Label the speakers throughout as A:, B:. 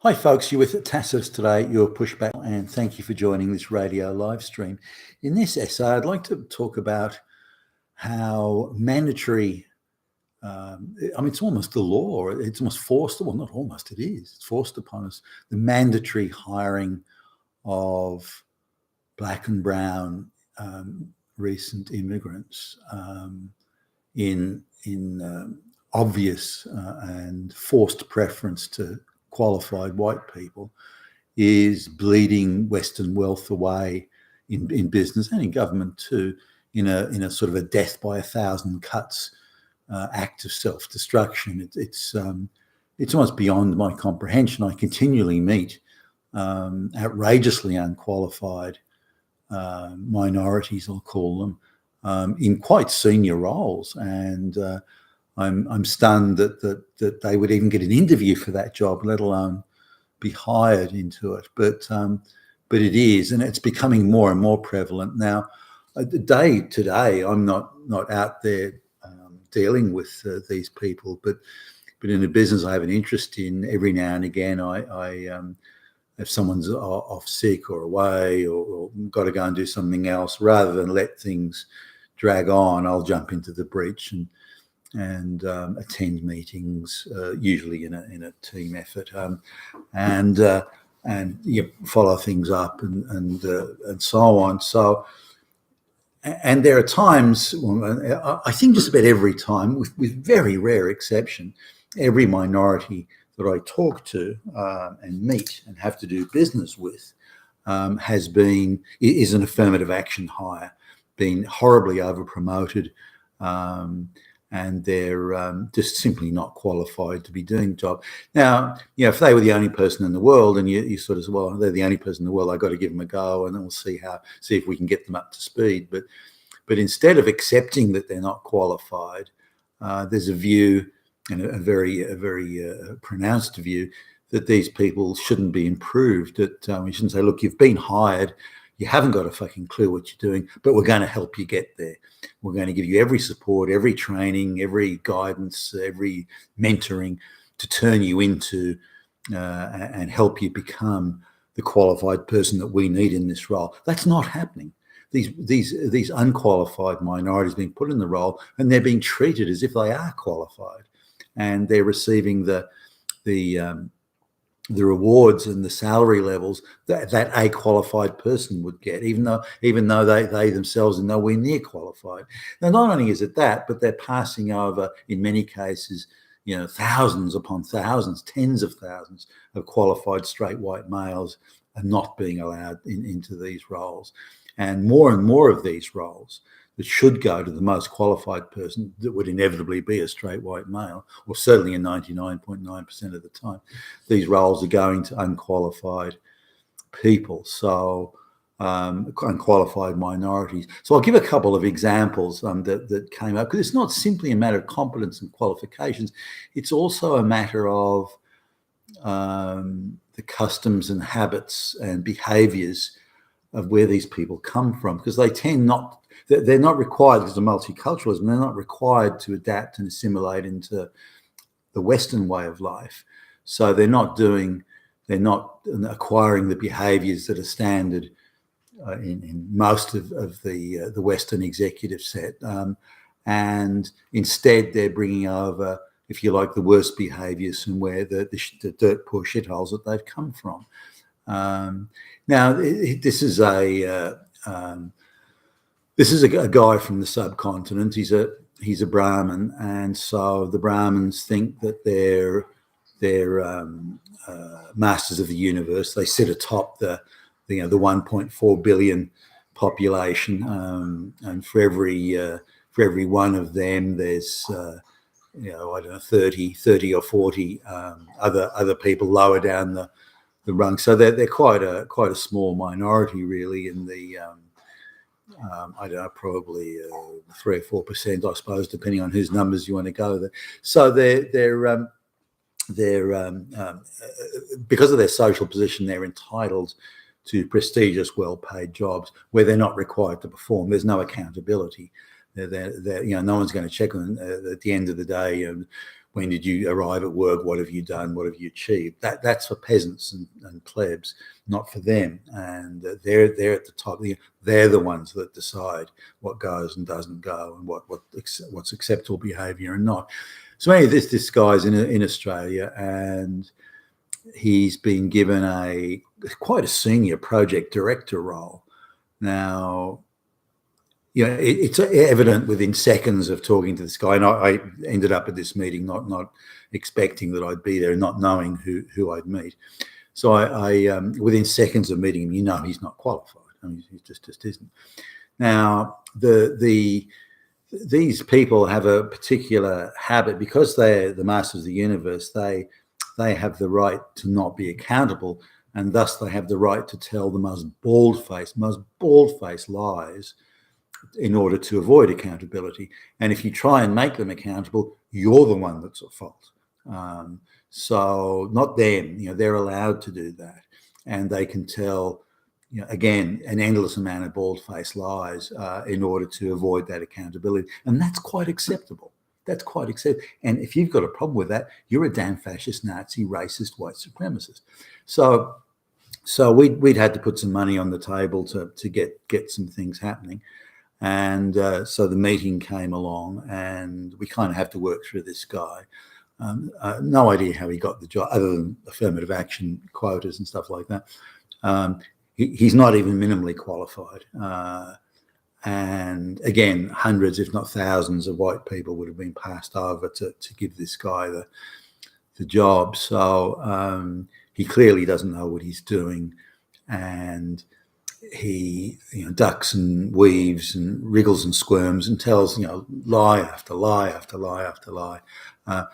A: Hi, folks. You're with Tacitus today, your pushback, and thank you for joining this radio live stream. In this essay, I'd like to talk about how mandatory, it's almost the law, it's almost forced, well, not almost, it is, it's forced upon us, the mandatory hiring of black and brown recent immigrants in obvious and forced preference to qualified white people is bleeding Western wealth away in business and in government too, in a sort of a death by a thousand cuts act of self-destruction. It's almost beyond my comprehension. I continually meet outrageously unqualified minorities, I'll call them, in quite senior roles, and I'm stunned that they would even get an interview for that job, let alone be hired into it. But it is, and it's becoming more and more prevalent now. Day to day, I'm not out there dealing with these people, but in a business I have an interest in, every now and again, if someone's off sick or away or got to go and do something else, rather than let things drag on, I'll jump into the breach and attend meetings, usually in a team effort, and follow things up and so on. So, and there are times, I think just about every time, with very rare exception, every minority that I talk to and meet and have to do business with is an affirmative action hire, been horribly over promoted. And they're just simply not qualified to be doing the job. Now, if they were the only person in the world, and you sort of say, well, they're the only person in the world, I've got to give them a go, and then we'll see if we can get them up to speed. But instead of accepting that they're not qualified, there's a view, and a very pronounced view, that these people shouldn't be improved. That we shouldn't say, look, you've been hired, you haven't got a fucking clue what you're doing, but we're going to help you get there. We're going to give you every support, every training, every guidance, every mentoring to turn you into and help you become the qualified person that we need in this role. That's not happening. These unqualified minorities being put in the role, and they're being treated as if they are qualified, and they're receiving the rewards and the salary levels that a qualified person would get, even though they themselves are nowhere near qualified. Now, not only is it that, but they're passing over, in many cases, thousands upon thousands, tens of thousands of qualified straight white males are not being allowed into these roles. And more of these roles that should go to the most qualified person that would inevitably be a straight white male, or certainly in 99.9% of the time, these roles are going to unqualified people, so unqualified minorities. So I'll give a couple of examples that came up, because it's not simply a matter of competence and qualifications, it's also a matter of the customs and habits and behaviours of where these people come from, because they're not required, because of multiculturalism, they're not required to adapt and assimilate into the Western way of life. So they're not acquiring the behaviours that are standard in most of the Western executive set. And instead they're bringing over, if you like, the worst behaviours from where the dirt poor shitholes that they've come from. Now, this is a guy from the subcontinent. He's a Brahmin, and so the Brahmins think that they're masters of the universe. They sit atop the 1.4 billion population, and for every one of them, there's 30 or 40 other people lower down the rung. So they're quite a small minority, really, in the I don't know, probably 3 or 4%, I suppose, depending on whose numbers you want to go there. So they're because of their social position, they're entitled to prestigious, well-paid jobs where they're not required to perform. There's no accountability. No one's going to check on at the end of the day. when did you arrive at work? What have you done? What have you achieved? That's for peasants and plebs, not for them. And they're at the top. They're the ones that decide what goes and doesn't go, and what's acceptable behaviour and not. So anyway, this guy's in Australia, and he's been given quite a senior project director role. Now, it's evident within seconds of talking to this guy, and I ended up at this meeting not expecting that I'd be there, and not knowing who I'd meet. So I within seconds of meeting him, he's not qualified. I mean, he just isn't. Now, these people have a particular habit, because they're the masters of the universe. They have the right to not be accountable, and thus they have the right to tell the most bald-faced lies in order to avoid accountability. And if you try and make them accountable, you're the one that's at fault. So not them. They're allowed to do that, and they can tell, again, an endless amount of bald-faced lies in order to avoid that accountability, and that's quite acceptable. That's quite acceptable. And if you've got a problem with that, you're a damn fascist, Nazi, racist, white supremacist. So we'd had to put some money on the table to get some things happening. And so the meeting came along, and we kind of have to work through this guy. No idea how he got the job, other than affirmative action quotas and stuff like that. He's not even minimally qualified. And again, hundreds, if not thousands, of white people would have been passed over to give this guy the job. So he clearly doesn't know what he's doing, and he ducks and weaves and wriggles and squirms and tells lie after lie after lie after lie.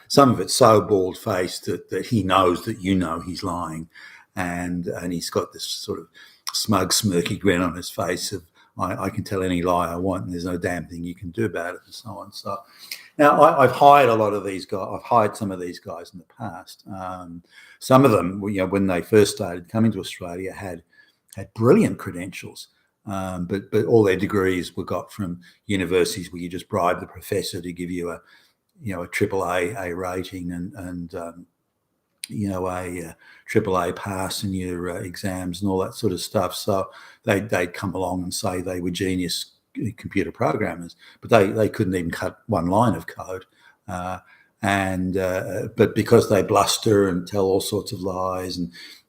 A: Some of it's so bald-faced that he knows that he's lying, and he's got this sort of smug, smirky grin on his face of, I can tell any lie I want, and there's no damn thing you can do about it, and so on. So now I've hired a lot of these guys. I've hired some of these guys in the past. Some of them, when they first started coming to Australia, had brilliant credentials, but all their degrees were got from universities where you just bribe the professor to give you a AAA rating and a AAA pass in your exams and all that sort of stuff. So they'd come along and say they were genius computer programmers, but they couldn't even cut one line of code. But because they bluster and tell all sorts of lies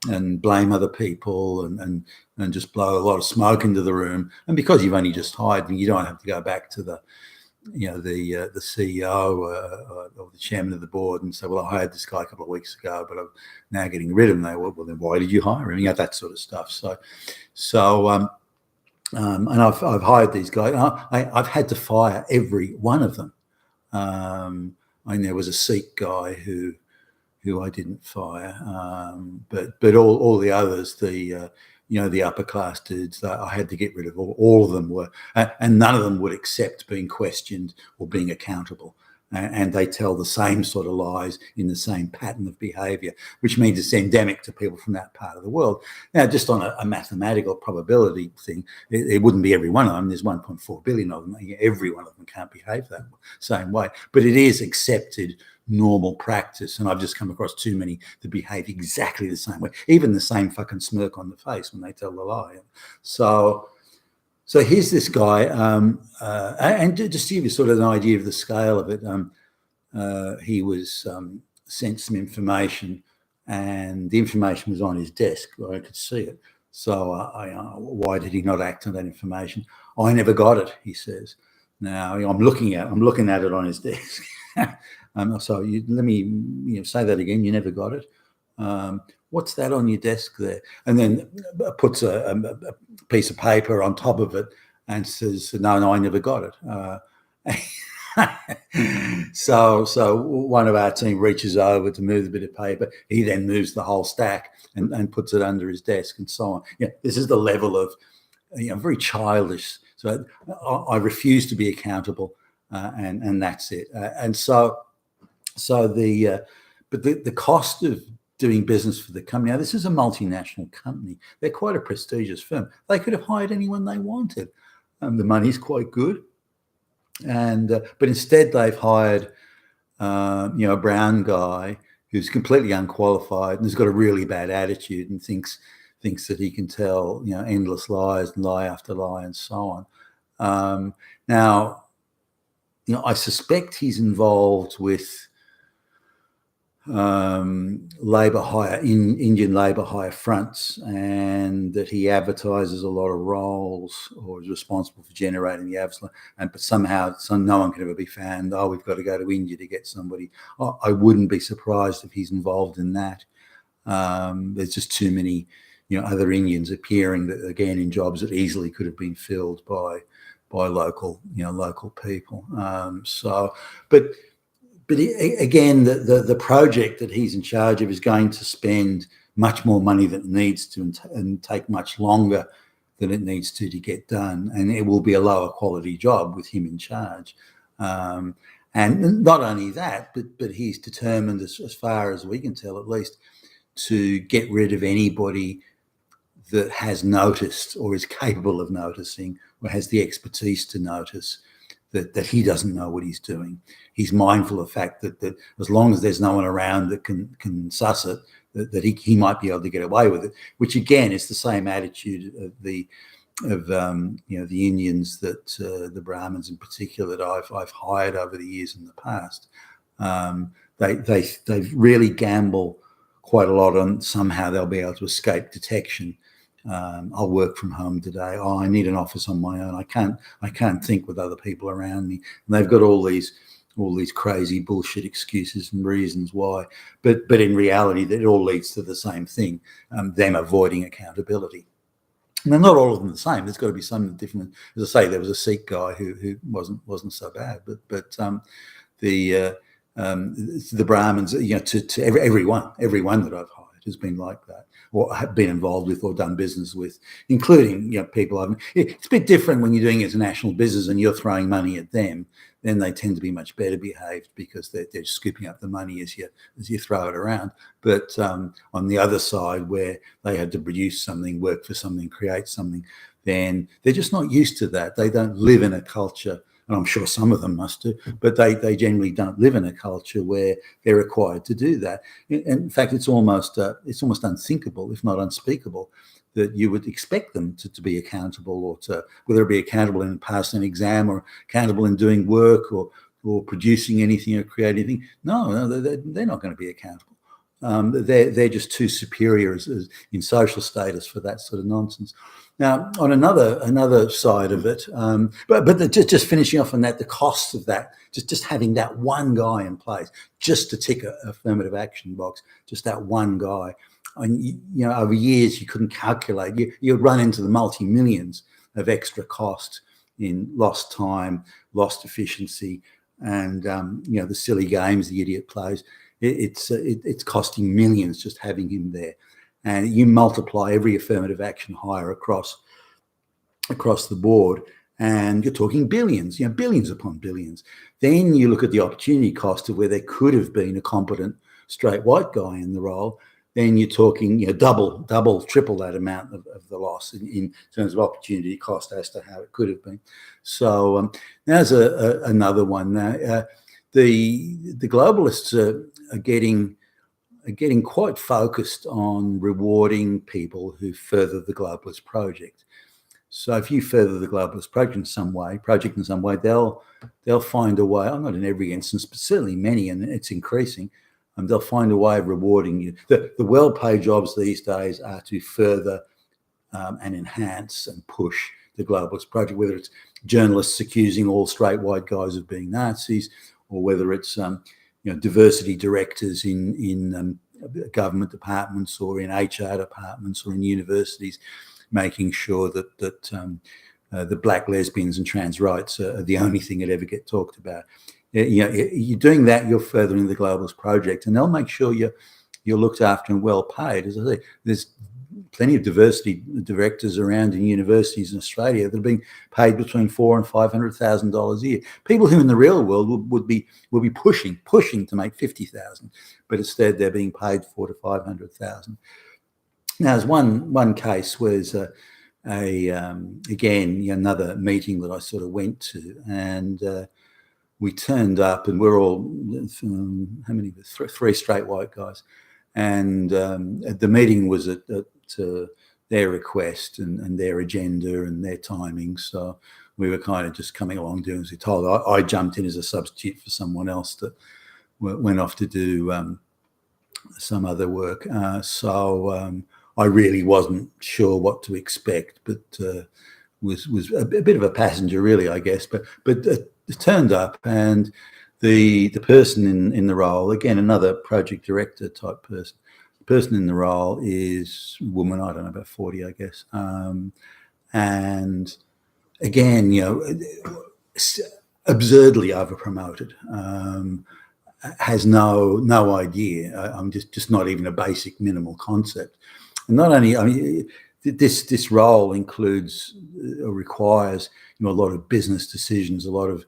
A: and blame other people and just blow a lot of smoke into the room, and because you've only just hired them, you don't have to go back to the CEO or the chairman of the board and say, well, I hired this guy a couple of weeks ago, but I'm now getting rid of him. They well, then why did you hire him? That sort of stuff. And I've hired these guys. I've had to fire every one of them. There was a Sikh guy who I didn't fire, but all the others, the upper class dudes, I had to get rid of. All of them were, and none of them would accept being questioned or being accountable. And they tell the same sort of lies in the same pattern of behaviour, which means it's endemic to people from that part of the world. Now, just on a mathematical probability thing, it wouldn't be every one of them. There's 1.4 billion of them. Every one of them can't behave that same way. But it is accepted normal practice, and I've just come across too many that behave exactly the same way, even the same fucking smirk on the face when they tell the lie. So here's this guy, and just to give you sort of an idea of the scale of it, he was sent some information, and the information was on his desk where I could see it. So why did he not act on that information? I never got it, he says. Now I'm looking at it on his desk. So let me say that again. You never got it. What's that on your desk there? And then puts a piece of paper on top of it and says, no, I never got it. So one of our team reaches over to move the bit of paper. He then moves the whole stack and puts it under his desk and so on. This is the level of, very childish. So I refuse to be accountable, and that's it. But the cost of doing business for the company. Now, this is a multinational company. They're quite a prestigious firm. They could have hired anyone they wanted. The money's quite good. But instead they've hired a brown guy who's completely unqualified and has got a really bad attitude and thinks that he can tell, endless lies and lie after lie and so on. Now, I suspect he's involved with labour hire in Indian labour hire fronts, and that he advertises a lot of roles or is responsible for generating the ads, but somehow no one can ever be found. Oh, we've got to go to India to get somebody. I wouldn't be surprised if he's involved in that. There's just too many other Indians appearing that, again, in jobs that easily could have been filled by local people. But again, the project that he's in charge of is going to spend much more money than it needs to, and take much longer than it needs to get done. And it will be a lower quality job with him in charge. And not only that, but he's determined, as far as we can tell at least, to get rid of anybody that has noticed or is capable of noticing or has the expertise to notice that he doesn't know what he's doing. He's mindful of the fact that as long as there's no one around that can suss it, that he might be able to get away with it, which again is the same attitude of the Indians, that the Brahmins in particular, that I've hired over the years in the past. They really gamble quite a lot on somehow they'll be able to escape detection. I'll work from home today. Oh, I need an office on my own. I can't think with other people around me. And they've got all these crazy bullshit excuses and reasons why. But in reality, that it all leads to the same thing: them avoiding accountability. And they're not all of them the same. There's got to be some different. As I say, there was a Sikh guy who wasn't so bad, but the Brahmins, to everyone that I've hired has been like that, or have been involved with or done business with, including people. It's a bit different when you're doing international business and you're throwing money at them. Then they tend to be much better behaved because they're scooping up the money as you throw it around. But on the other side, where they had to produce something, work for something, create something, then they're just not used to that. They don't live in a culture, and I'm sure some of them must do, but they generally don't live in a culture where they're required to do that. In fact, it's almost unthinkable, if not unspeakable, that you would expect them to be accountable, or to, whether it be accountable in passing an exam or accountable in doing work or producing anything or creating anything. No, they're not going to be accountable. They're just too superior as in social status for that sort of nonsense. Now, on another side of it, but just finishing off on that, the cost of that, just having that one guy in place, just to tick a affirmative action box, just that one guy. And over years you couldn't calculate. You'd run into the multi-millions of extra cost in lost time, lost efficiency, and the silly games the idiot plays. It's costing millions just having him there. And you multiply every affirmative action hire across the board, and you're talking billions, billions upon billions. Then you look at the opportunity cost of where there could have been a competent straight white guy in the role. Then you're talking, double, triple that amount of the loss in terms of opportunity cost as to how it could have been. So there's another one. The globalists are getting quite focused on rewarding people who further the globalist project. So if you further the globalist project in some way, they'll find a way. Not in every instance, but certainly many, and it's increasing. They'll find a way of rewarding you. The well-paid jobs these days are to further and enhance and push the globalist project, whether it's journalists accusing all straight white guys of being Nazis, or whether it's diversity directors in government departments or in HR departments or in universities, making sure that the black, lesbians and trans rights are the only thing that ever get talked about. You're doing that, you're furthering the globalist project, and they'll make sure you're looked after and well paid. As I say, there's plenty of diversity directors around in universities in Australia that are being paid between $400,000 and $500,000 a year. People who in the real world would be pushing to make $50,000, but instead they're being paid $400,000 to $500,000. Now, there's one case was again another meeting that I sort of went to, and we turned up, and we're all how many? Three straight white guys, and the meeting was at their request and their agenda and their timing. So we were kind of just coming along doing as we told. I jumped in as a substitute for someone else that went off to do some other work. So I really wasn't sure what to expect, but was a bit of a passenger, really, I guess. But it turned up, and the person in the role, again, another project director type person. The person in the role is a woman, I don't know, about 40, I guess. And again, absurdly over promoted. Has no idea. I'm just not even a basic minimal concept. And not only, I mean, this role includes or requires a lot of business decisions, a lot of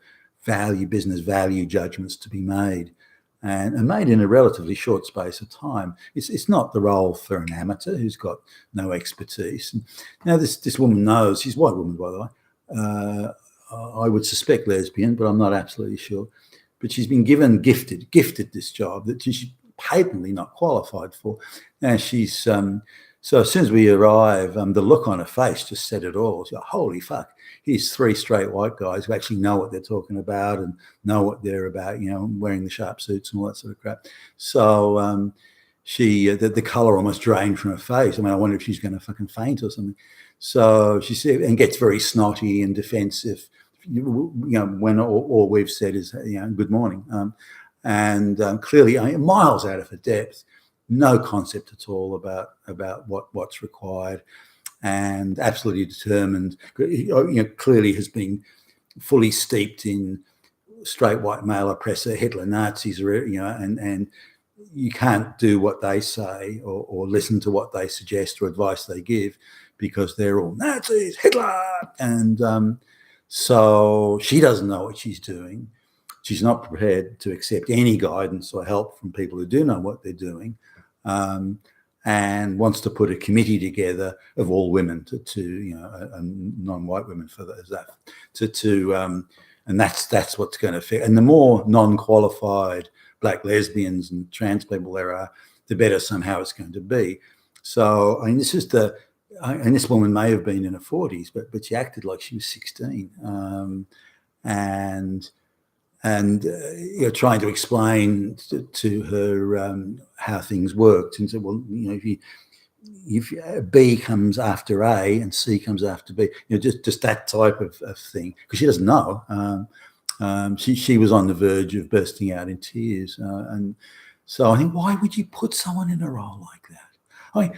A: business value judgments to be made, and made in a relatively short space of time. It's not the role for an amateur who's got no expertise. And now this woman knows, she's a white woman, by the way. I would suspect lesbian, but I'm not absolutely sure. But she's been gifted this job that she's patently not qualified for. Now she's so as soon as we arrive, the look on her face just said it all. She's like, holy fuck, here's three straight white guys who actually know what they're talking about and know what they're about, wearing the sharp suits and all that sort of crap. So she the colour almost drained from her face. I mean, I wonder if she's going to fucking faint or something. So she said, and gets very snotty and defensive. When all we've said is, good morning, and clearly miles out of her depth, no concept at all about what's required, and absolutely determined. Clearly has been fully steeped in straight white male oppressor, Hitler, Nazis, and you can't do what they say or listen to what they suggest or advice they give because they're all Nazis, Hitler, and so she doesn't know what she's doing. She's not prepared to accept any guidance or help from people who do know what they're doing, and wants to put a committee together of all women and non-white women for that, and that's what's going to affect. And the more non-qualified black lesbians and trans people there are, the better somehow it's going to be. So I mean, this is and this woman may have been in her 40s, but she acted like she was 16, and trying to explain to her how things worked, and said, well, if B comes after A and C comes after B, just that type of thing, because she doesn't know. She was on the verge of bursting out in tears, and so I think, why would you put someone in a role like that? I mean,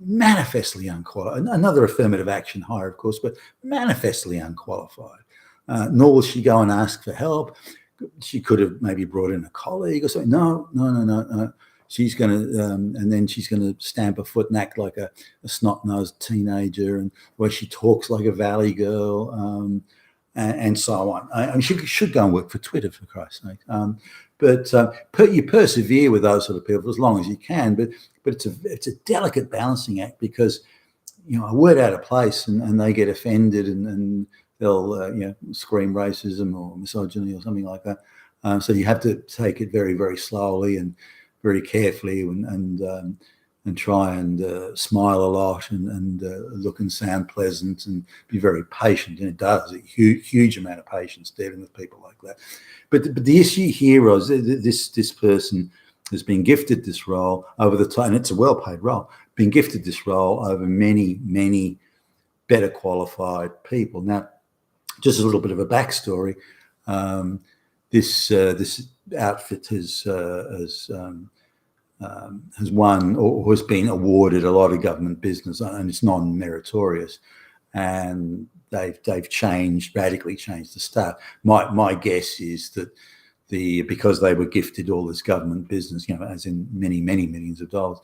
A: manifestly unqualified. Another affirmative action hire, of course, but manifestly unqualified. Nor will she go and ask for help. She could have maybe brought in a colleague or something. No. She's going to, and then she's going to stamp her foot and act like a snot-nosed teenager, and where she talks like a valley girl, and so on. I mean, she should go and work for Twitter, for Christ's sake. But you persevere with those sort of people as long as you can. But it's a delicate balancing act, because a word out of place and they get offended and they'll scream racism or misogyny or something like that. So you have to take it very, very slowly and very carefully, and try and smile a lot and look and sound pleasant and be very patient. And it does a huge amount of patience dealing with people like that. But the issue here is this person has been gifted this role over the time, and it's a well-paid role, been gifted this role over many, many better qualified people. Now, just a little bit of a backstory. This outfit has won or has been awarded a lot of government business, and it's non-meritorious, and they've radically changed the staff. My guess is that because they were gifted all this government business, as in many millions of dollars,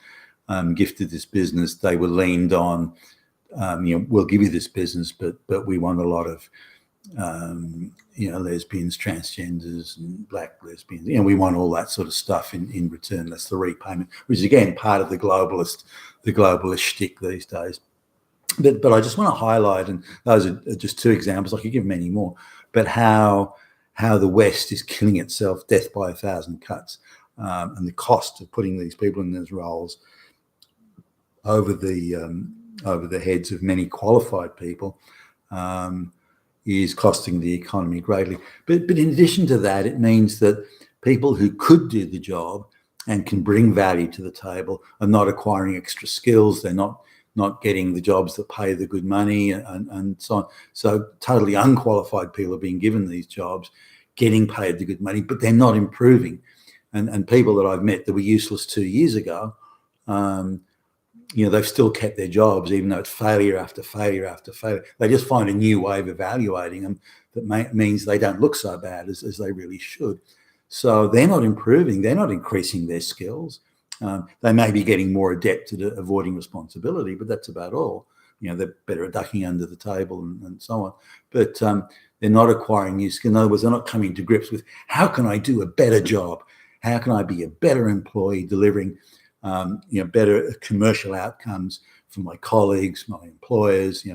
A: gifted this business, they were leaned on. We'll give you this business, but we want a lot of lesbians, transgenders, and black lesbians. We want all that sort of stuff in return. That's the repayment, which is again part of the globalist shtick these days. But I just want to highlight, and those are just two examples. I could give many more, but how how the West is killing itself, death by 1,000 cuts, and the cost of putting these people in those roles over the heads of many qualified people is costing the economy greatly. But in addition to that, it means that people who could do the job and can bring value to the table are not acquiring extra skills. They're not getting the jobs that pay the good money and so on. So totally unqualified people are being given these jobs, getting paid the good money, but they're not improving. And people that I've met that were useless 2 years ago, they've still kept their jobs, even though it's failure after failure after failure. They just find a new way of evaluating them that means they don't look so bad as they really should. So they're not improving. They're not increasing their skills. They may be getting more adept at avoiding responsibility, but that's about all. They're better at ducking under the table and so on. But they're not acquiring new skills. In other words, they're not coming to grips with, how can I do a better job? How can I be a better employee, delivering better commercial outcomes for my colleagues, my employers,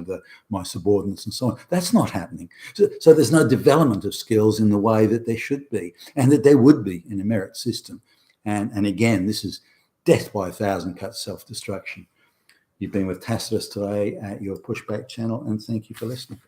A: my subordinates and so on. That's not happening. So there's no development of skills in the way that there should be and that there would be in a merit system. And again, this is death by 1,000 cuts, self-destruction. You've been with Tacitus today at your Pushback channel, and thank you for listening.